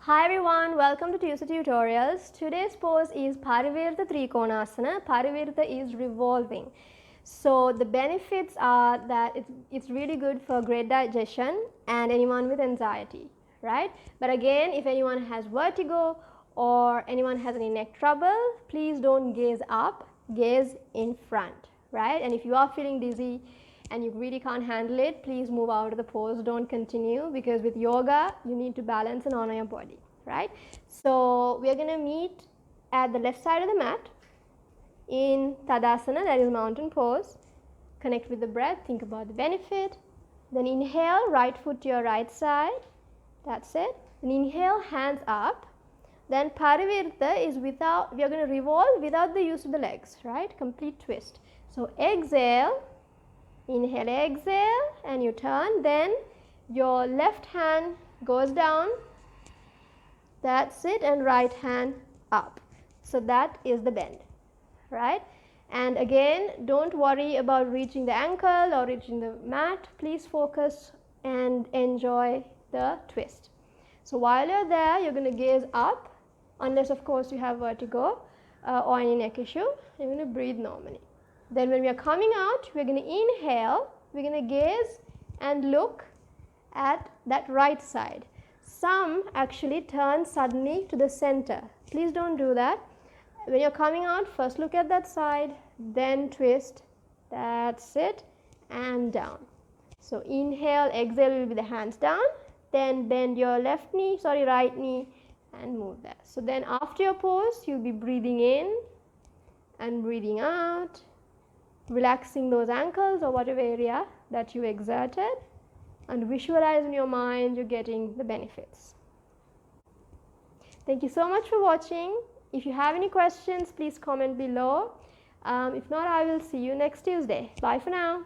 Hi everyone, welcome to Tuesday Tutorials. Today's pose is Parivirtha Trikonasana. Parivirtha is revolving. So the benefits are that it's really good for great digestion and anyone with anxiety, right? But again, if anyone has vertigo or anyone has any neck trouble, please don't gaze up, gaze in front, right? And if you are feeling dizzy and you really can't handle it, please move out of the pose, don't continue, because with yoga you need to balance and honor your body, right? So we are going to meet at the left side of the mat in Tadasana, that is mountain pose. Connect with the breath, think about the benefit. Then inhale, right foot to your right side, that's it. Then inhale, hands up. Then Parivirtha is without, we are going to revolve without the use of the legs, right? Complete twist. So exhale, inhale, exhale, and you turn. Then your left hand goes down, that's it, and right hand up. So that is the bend, right? And again, don't worry about reaching the ankle or reaching the mat. Please focus and enjoy the twist. So while you're there, you're going to gaze up, unless of course you have vertigo or any neck issue. You're going to breathe normally. Then when we are coming out, we're going to inhale, we're going to gaze and look at that right side. Some actually turn suddenly to the center. Please don't do that. When you're coming out, first look at that side, then twist, that's it, and down. So inhale, exhale will be the hands down, then bend your right knee and move there. So then after your pose, you'll be breathing in and breathing out, relaxing those ankles or whatever area that you exerted, and visualize in your mind you're getting the benefits. Thank you so much for watching. If you have any questions, please comment below. If not, I will see you next Tuesday. Bye for now.